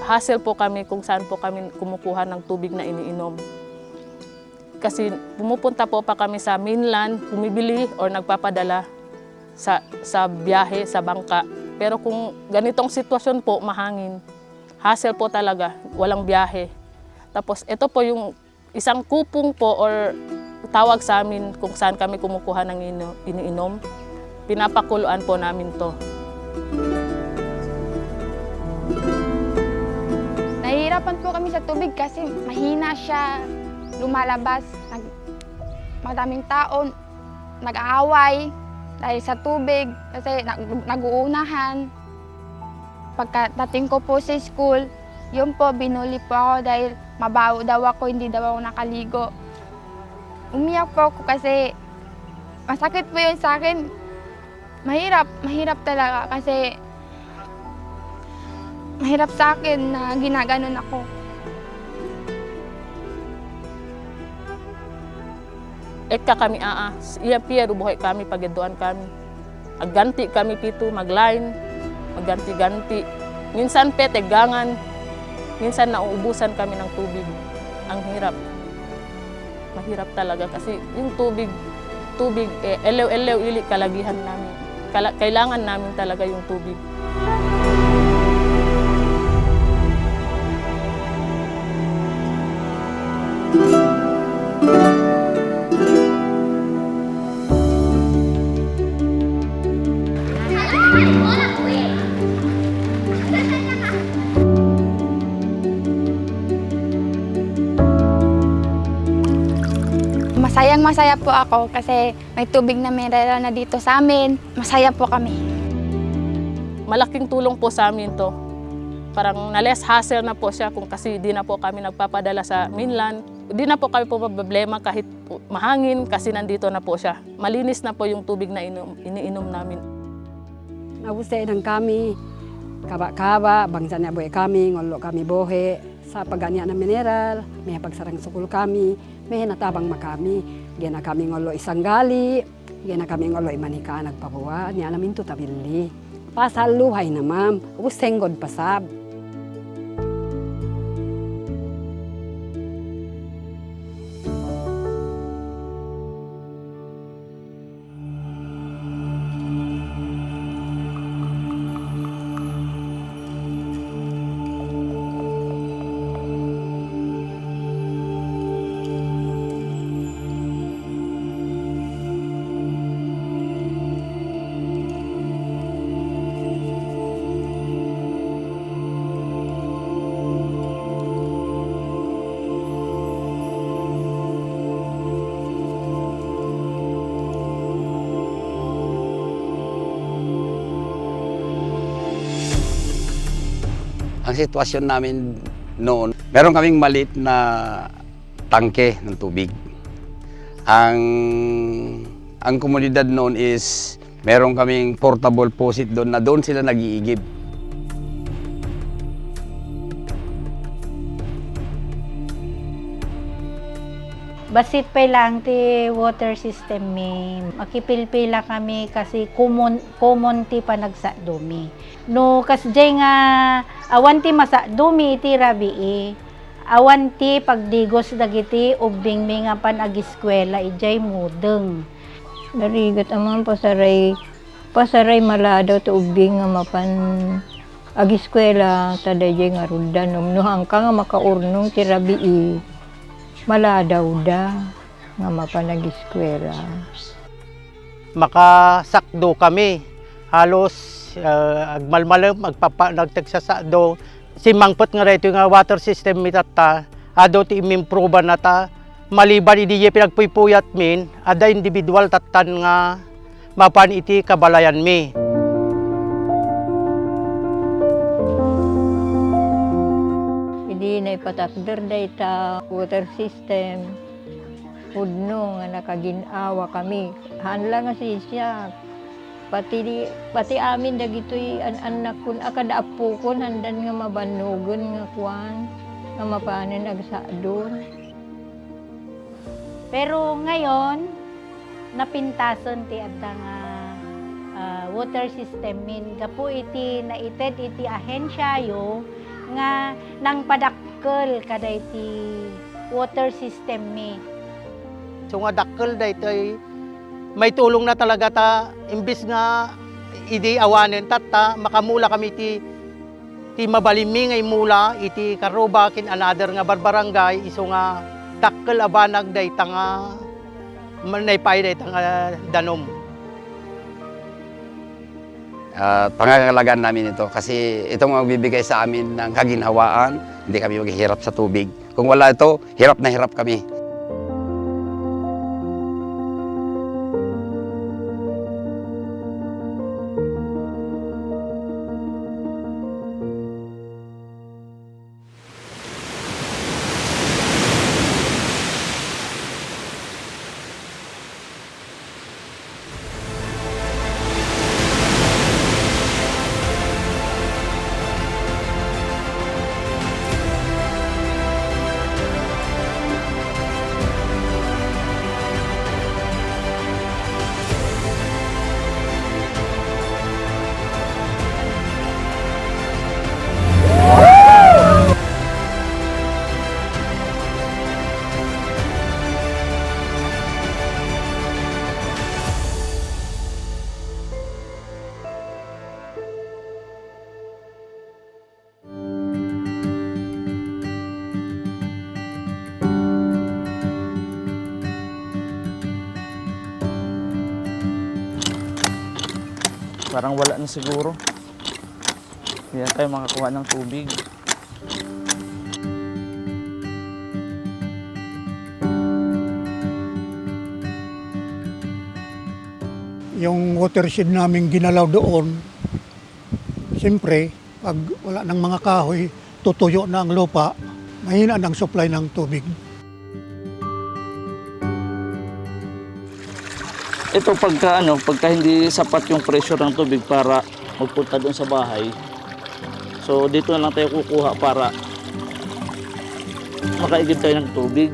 hassle po kami kung saan po kami kumukuha ng tubig na iniinom. Kasi pumupunta po pa kami sa mainland, bumibili or nagpapadala sa biyahe, sa bangka. Pero kung ganitong sitwasyon po, mahangin, hassle po talaga, walang biyahe. Tapos ito po yung isang kupong po or tawag sa amin kung saan kami kumukuha ng iniinom. Pinapakuluan po namin to. Nahihirapan po kami sa tubig kasi mahina siya lumalabas. Madaming tao nag-aaway dahil sa tubig kasi nag-uunahan. Pagkadating ko po sa school, yun po, binuli po ako dahil mabaho daw ako, hindi daw ako nakaligo. Umiyak po ako kasi masakit po yun sa akin. Mahirap talaga kasi mahirap sa akin na ginaganon ako. Eka kami iya pier buhay kami pagaduan kami. Agganti kami pito, magline, magganti-ganti. Minsan pe tegangan, minsan nauubusan kami ng tubig. Ang hirap. Mahirap talaga kasi yung tubig elew-elew ili kalagihan namin. Kailangan namin talaga yung tubig. Masayang-masaya po ako kasi may tubig na mineral na dito sa amin. Masaya po kami. Malaking tulong po sa amin to. Parang na-less hassle na po siya kung kasi di na po kami nagpapadala sa mainland. Di na po kami po problema kahit po mahangin kasi nandito na po siya. Malinis na po yung tubig na iniinom namin. Nabusay ng kami, kaba-kaba, bangsa niya buhay kami, ngolo kami bohe. Sa paganya ng mineral, may pagsarang sukul kami, may natabang makami. Diyan na kami ngolo isang gali, diyan na kami ngolo imanika nagpabuwa, niya namin to tabili. Pasal luhay na ma'am, usenggod pasab. Ang sitwasyon namin noon, meron kaming maliit na tangke ng tubig. Ang komunidad noon is meron kaming portable faucet doon na doon sila nag-iigib. Basit pa lang ti water system mi. Makipilpila kami kasi common ti panagsadumi. No kasjay nga awan ti masadumi iti rabii. Awan ti pagdigos dagiti ubing mi nga panagiskwela ijay mudeng. Darigat amang pasaray maladaw ti ubing nga mapan agiskwela tadayjay nga ruddan no hangka nga makaurnong ti rabii. Maladaw da nga mapanag-eskwela. Makasakdo kami. Halos agmalmalam nagtagsasakdo. Si mangpot nga rito nga water system mitata, ado ti imimproba na ta. Maliban idi pinagpuypuyat min, ada individual tatan nga mapan iti kabalayan mi. Hindi na ipatakder da ita water system. Udno nga nakaginawa kami. Hanla nga siya. Pati amin dagitoy anak kun akada apo kun handan nga mabanugon nga kuan nga mapanen agsadon. Pero ngayon, napintason ti adda nga water system min. Kapo iti naited iti ahensya yo, nga nang padakkel kaday ti water system mi. So nga dakkel daytoy may tulong na talaga ta imbis nga idi awanen tatta makamula kami ti mabalimi ngay mula iti Karuba kin another nga barbarangay iso nga dakkel abanag dayta nga manaypay dayta nga danom. Pangangalagaan namin ito kasi itong magbibigay sa amin ng kaginhawaan, hindi kami maghihirap sa tubig. Kung wala ito, hirap na hirap kami. Parang wala na siguro. Hindi na tayo makakuha ng tubig. Yung watershed namin ginalaw doon, siyempre, pag wala ng mga kahoy, tutuyo na ang lupa, mahina ang supply ng tubig. Ito pagka hindi sapat yung pressure ng tubig para magpunta doon sa bahay. So dito na lang tayo kukuha para makaigib tayo ng tubig.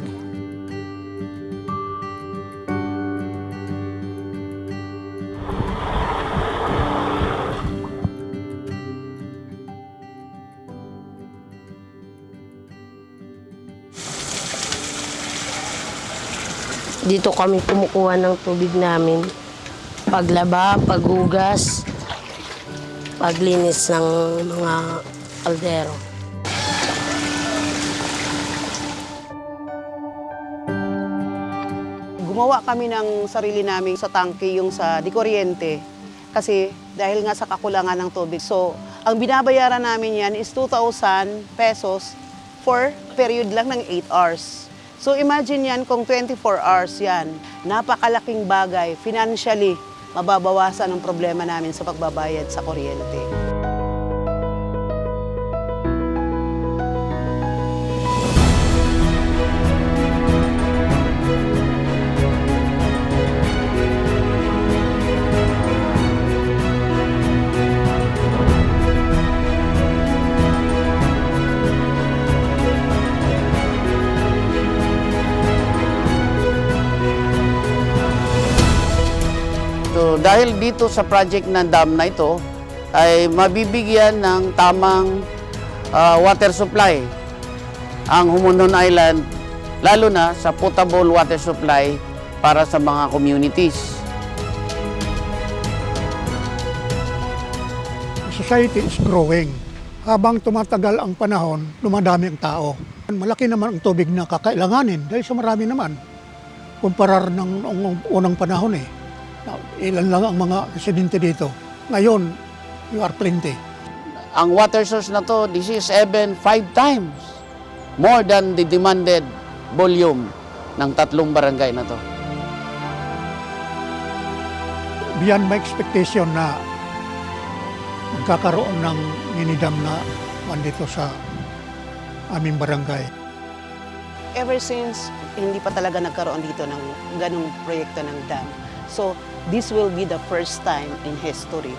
Dito kami kumukuha ng tubig namin. Paglaba, paghugas, paglinis ng mga kaldero. Gumawa kami ng sarili namin sa tangke yung sa di kuryente kasi dahil nga sa kakulangan ng tubig. So, ang binabayaran namin yan is 2,000 pesos for period lang ng 8 hours. So imagine yan kung 24 hours yan, napakalaking bagay, financially, mababawasan ang problema namin sa pagbabayad sa kuryente. So, dahil dito sa project ng dam na ito, ay mabibigyan ng tamang water supply ang Humunon Island, lalo na sa potable water supply para sa mga communities. Society is growing. Habang tumatagal ang panahon, lumadami ang tao. Malaki naman ang tubig na kakailanganin dahil sa marami naman. Kumparar ng unang panahon ilan lang ang mga residente dito. Ngayon, you are plenty. Ang water source na to, this is even 5 times more than the demanded volume ng 3 barangay na to. Beyond my expectation na magkakaroon ng minidam na dito sa aming barangay. Ever since, hindi pa talaga nagkaroon dito ng ganong proyekto ng dam. So, this will be the first time in history